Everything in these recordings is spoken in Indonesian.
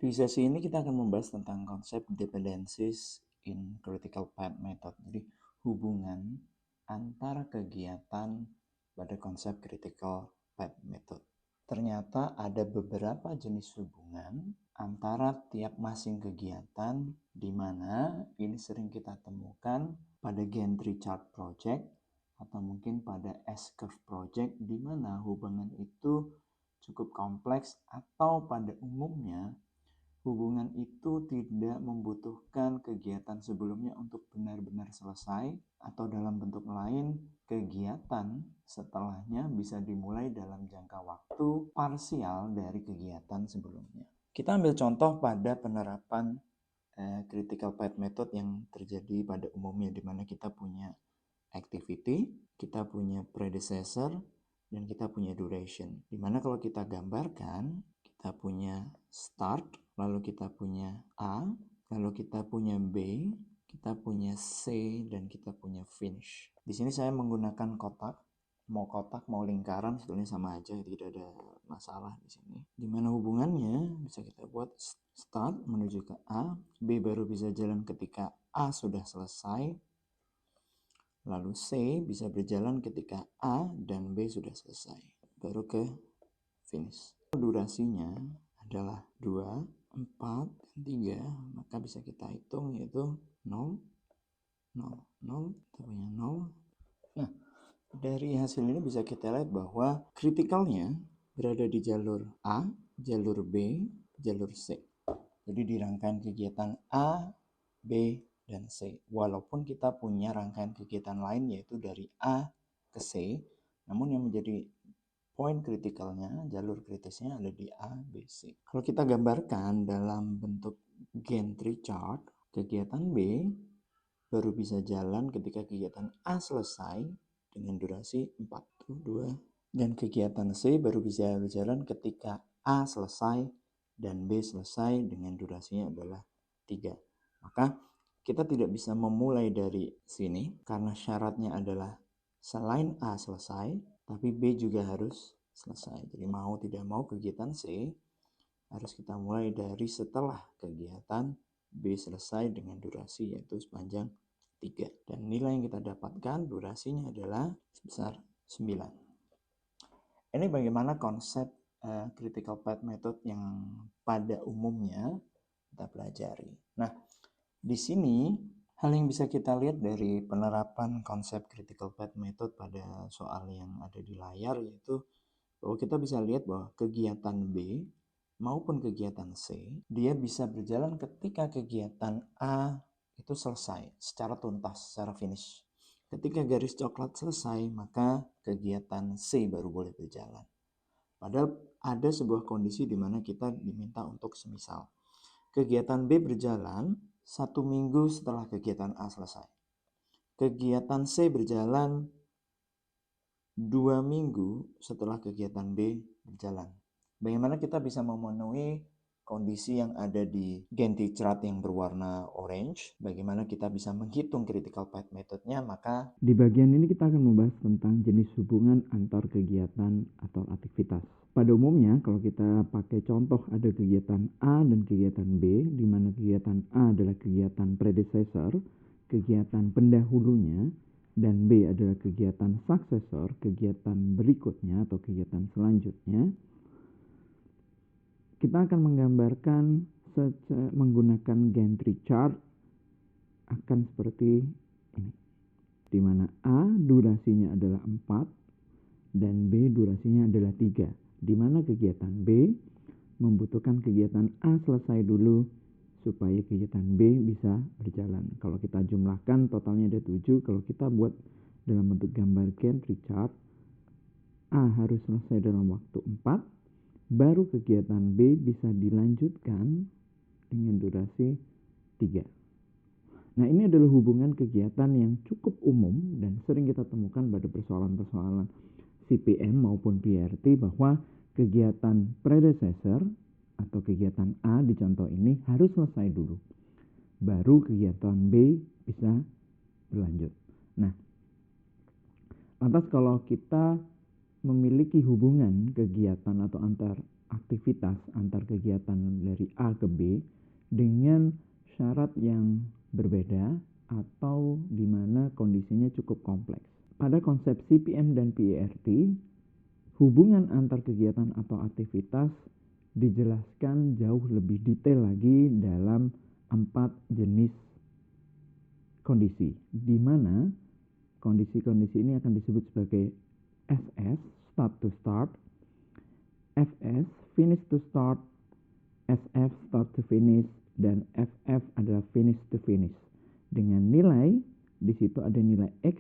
Di sesi ini kita akan membahas tentang konsep dependencies in critical path method. Jadi hubungan antara kegiatan pada konsep critical path method. Ternyata ada beberapa jenis hubungan antara tiap masing kegiatan di mana ini sering kita temukan pada Gantry chart project atau mungkin pada S-curve project di mana hubungan itu cukup kompleks atau pada umumnya hubungan itu tidak membutuhkan kegiatan sebelumnya untuk benar-benar selesai atau dalam bentuk lain kegiatan setelahnya bisa dimulai dalam jangka waktu parsial dari kegiatan sebelumnya. Kita ambil contoh pada penerapan critical path method yang terjadi pada umumnya di mana kita punya activity, kita punya predecessor, dan kita punya duration. Dimana kalau kita gambarkan, kita punya start, lalu kita punya A, lalu kita punya B, kita punya C, dan kita punya finish. Di sini saya menggunakan kotak, mau lingkaran sebetulnya sama aja, tidak ada masalah di sini. Dimana hubungannya bisa kita buat start menuju ke A, B baru bisa jalan ketika A sudah selesai, lalu C bisa berjalan ketika A dan B sudah selesai, baru ke finish. Durasinya adalah 2, 4, dan 3, maka bisa kita hitung yaitu 0, 0, 0, kita punya 0. Nah, dari hasil ini bisa kita lihat bahwa kritikalnya berada di jalur A, jalur B, jalur C. Jadi di rangkaian kegiatan A, B, dan C. Walaupun kita punya rangkaian kegiatan lain yaitu dari A ke C, namun yang menjadi poin kritikalnya, jalur kritisnya ada di A, B, C. Kalau kita gambarkan dalam bentuk Gantry chart, kegiatan B baru bisa jalan ketika kegiatan A selesai dengan durasi 4, 2, dan kegiatan C baru bisa berjalan ketika A selesai dan B selesai dengan durasinya adalah 3. Maka kita tidak bisa memulai dari sini karena syaratnya adalah selain A selesai, tapi B juga harus selesai. Jadi mau tidak mau kegiatan C harus kita mulai dari setelah kegiatan B selesai dengan durasi yaitu sepanjang 3. Dan nilai yang kita dapatkan durasinya adalah sebesar 9. Ini bagaimana konsep critical path method yang pada umumnya kita pelajari. Nah, di sini hal yang bisa kita lihat dari penerapan konsep critical path method pada soal yang ada di layar yaitu bahwa kita bisa lihat bahwa kegiatan B maupun kegiatan C dia bisa berjalan ketika kegiatan A itu selesai secara tuntas, secara finish. Ketika garis coklat selesai, maka kegiatan C baru boleh berjalan. Padahal ada sebuah kondisi di mana kita diminta untuk semisal kegiatan B berjalan 1 minggu setelah kegiatan A selesai. Kegiatan C berjalan 2 minggu setelah kegiatan B berjalan. Bagaimana kita bisa memenuhi kondisi yang ada di Gantt chart yang berwarna orange? Bagaimana kita bisa menghitung critical path methodnya? Maka di bagian ini kita akan membahas tentang jenis hubungan antar kegiatan atau aktivitas. Pada umumnya kalau kita pakai contoh ada kegiatan A dan kegiatan B, di mana kegiatan A adalah kegiatan predecessor, kegiatan pendahulunya, dan B adalah kegiatan successor, kegiatan berikutnya atau kegiatan selanjutnya. Kita akan menggambarkan menggunakan Gantry chart akan seperti ini, di mana A durasinya adalah 4 dan B durasinya adalah 3, di mana kegiatan B membutuhkan kegiatan A selesai dulu supaya kegiatan B bisa berjalan. Kalau kita jumlahkan totalnya ada 7, kalau kita buat dalam bentuk gambar Gantry chart, A harus selesai dalam waktu 4, baru kegiatan B bisa dilanjutkan dengan durasi 3. Nah, ini adalah hubungan kegiatan yang cukup umum dan sering kita temukan pada persoalan-persoalan CPM maupun PRT bahwa kegiatan predecessor atau kegiatan A di contoh ini harus selesai dulu, baru kegiatan B bisa berlanjut. Nah, lantas kalau kita memiliki hubungan kegiatan atau antar aktivitas antar kegiatan dari A ke B dengan syarat yang berbeda atau di mana kondisinya cukup kompleks. Pada konsep CPM dan PERT, hubungan antar kegiatan atau aktivitas dijelaskan jauh lebih detail lagi dalam 4 jenis kondisi, di mana kondisi-kondisi ini akan disebut sebagai SS, start to start, FS, finish to start, SF, start to finish, dan FF adalah finish to finish. Dengan nilai, di situ ada nilai X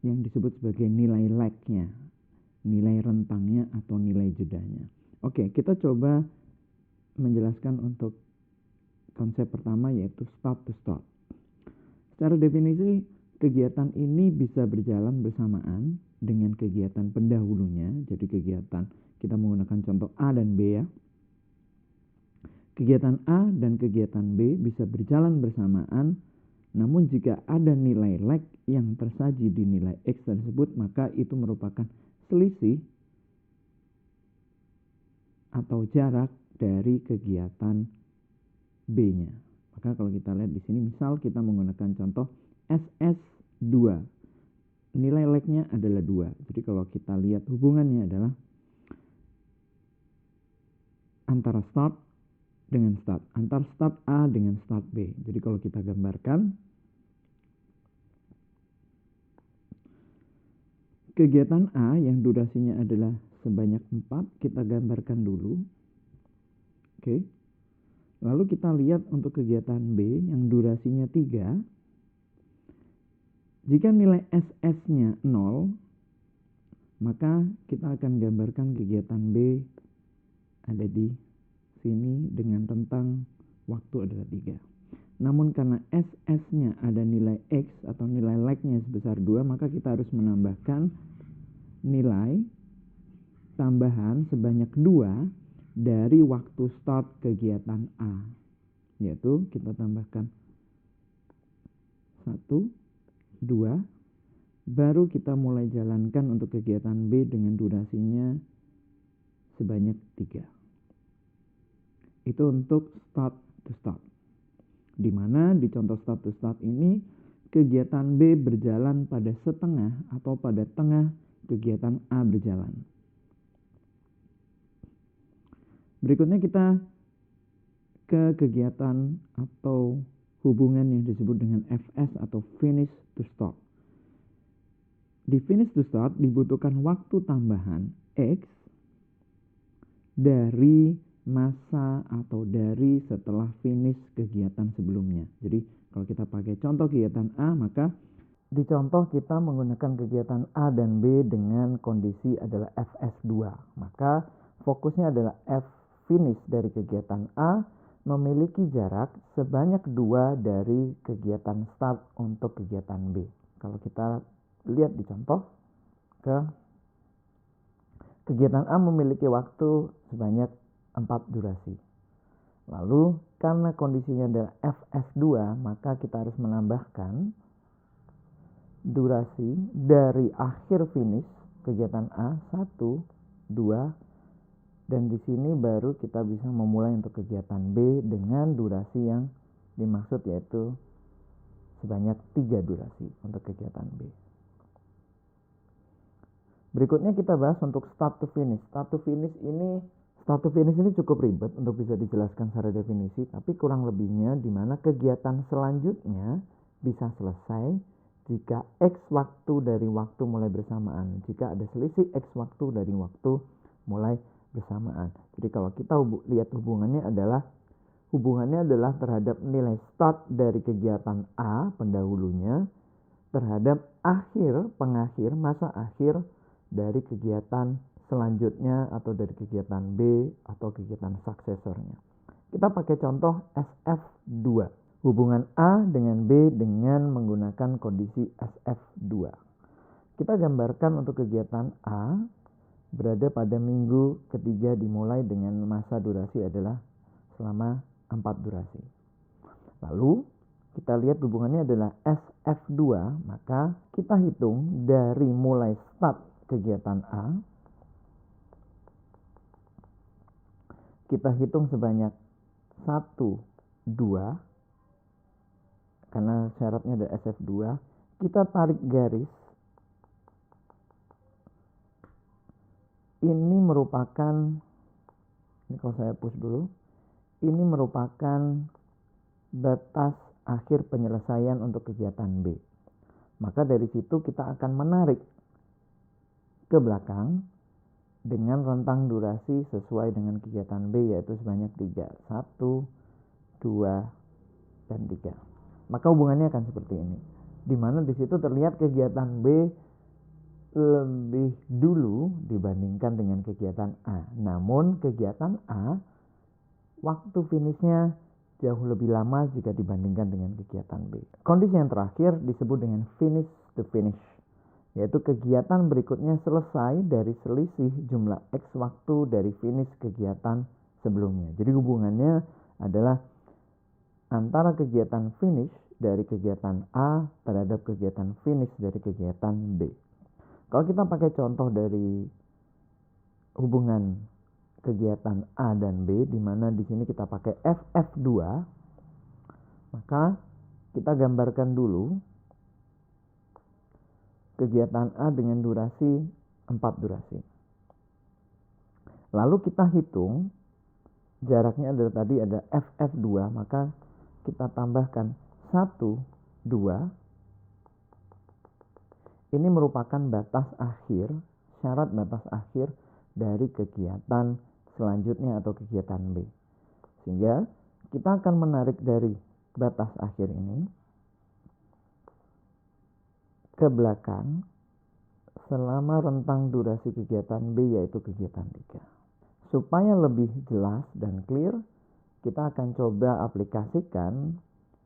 yang disebut sebagai nilai lag-nya, nilai rentangnya atau nilai jedanya. Oke, kita coba menjelaskan untuk konsep pertama yaitu start to start. Secara definisi, kegiatan ini bisa berjalan bersamaan dengan kegiatan pendahulunya. Jadi kegiatan, kita menggunakan contoh A dan B ya. Kegiatan A dan kegiatan B bisa berjalan bersamaan, namun jika ada nilai lag yang tersaji di nilai X tersebut, maka itu merupakan selisih atau jarak dari kegiatan B-nya. Maka kalau kita lihat di sini, misal kita menggunakan contoh SS2, nilai lag-nya adalah 2. Jadi kalau kita lihat hubungannya adalah antara start dengan start, antar start A dengan start B. Jadi kalau kita gambarkan, kegiatan A yang durasinya adalah sebanyak 4, kita gambarkan dulu. Oke. Lalu kita lihat untuk kegiatan B yang durasinya 3. Jika nilai SS-nya 0, maka kita akan gambarkan kegiatan B ada di sini dengan rentang waktu adalah 3. Namun karena SS-nya ada nilai X atau nilai lag-nya sebesar 2, maka kita harus menambahkan nilai tambahan sebanyak 2 dari waktu start kegiatan A. Yaitu kita tambahkan 1, 2, baru kita mulai jalankan untuk kegiatan B dengan durasinya sebanyak 3. Itu untuk start to start. Di mana di contoh start to start ini kegiatan B berjalan pada setengah atau pada tengah kegiatan A berjalan. Berikutnya kita ke kegiatan atau hubungan yang disebut dengan FS atau finish to start. Di finish to start dibutuhkan waktu tambahan X dari masa atau dari setelah finish kegiatan sebelumnya. Jadi kalau kita pakai contoh kegiatan A, maka di contoh kita menggunakan kegiatan A dan B dengan kondisi adalah FS2. Maka fokusnya adalah F finish dari kegiatan A memiliki jarak sebanyak 2 dari kegiatan start untuk kegiatan B. Kalau kita lihat di contoh, kegiatan A memiliki waktu sebanyak 4 durasi. Lalu karena kondisinya adalah FS2, maka kita harus menambahkan durasi dari akhir finish kegiatan A 1, 2, dan di sini baru kita bisa memulai untuk kegiatan B dengan durasi yang dimaksud yaitu sebanyak 3 durasi untuk kegiatan B. Berikutnya kita bahas untuk start to finish. Start to finish ini cukup ribet untuk bisa dijelaskan secara definisi, tapi kurang lebihnya di mana kegiatan selanjutnya bisa selesai jika X waktu dari waktu mulai bersamaan. Jika ada selisih X waktu dari waktu mulai bersamaan. Jadi kalau kita lihat hubungannya adalah terhadap nilai start dari kegiatan A pendahulunya terhadap masa akhir dari kegiatan selanjutnya atau dari kegiatan B atau kegiatan suksesornya. Kita pakai contoh SF2. Hubungan A dengan B dengan menggunakan kondisi SF2. Kita gambarkan untuk kegiatan A berada pada minggu ketiga dimulai dengan masa durasi adalah selama 4 durasi. Lalu kita lihat hubungannya adalah SF2, maka kita hitung dari mulai start kegiatan A kita hitung sebanyak 1, 2, karena syaratnya ada SF2, kita tarik garis. Ini merupakan, ini kalau saya push dulu, ini merupakan batas akhir penyelesaian untuk kegiatan B. Maka dari situ kita akan menarik ke belakang dengan rentang durasi sesuai dengan kegiatan B, yaitu sebanyak 3. 1, 2, dan 3. Maka hubungannya akan seperti ini. Di mana di situ terlihat kegiatan B lebih dulu dibandingkan dengan kegiatan A. Namun kegiatan A waktu finishnya jauh lebih lama jika dibandingkan dengan kegiatan B. Kondisi yang terakhir disebut dengan finish to finish, yaitu kegiatan berikutnya selesai dari selisih jumlah X waktu dari finish kegiatan sebelumnya. Jadi hubungannya adalah antara kegiatan finish dari kegiatan A terhadap kegiatan finish dari kegiatan B. Kalau kita pakai contoh dari hubungan kegiatan A dan B, di mana di sini kita pakai FF2, maka kita gambarkan dulu kegiatan A dengan durasi 4 durasi. Lalu kita hitung jaraknya adalah tadi ada FF2, maka kita tambahkan 1, 2. Ini merupakan batas akhir, syarat batas akhir dari kegiatan selanjutnya atau kegiatan B. Sehingga kita akan menarik dari batas akhir ini ke belakang selama rentang durasi kegiatan B, yaitu kegiatan 3. Supaya lebih jelas dan clear, kita akan coba aplikasikan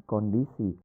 kondisi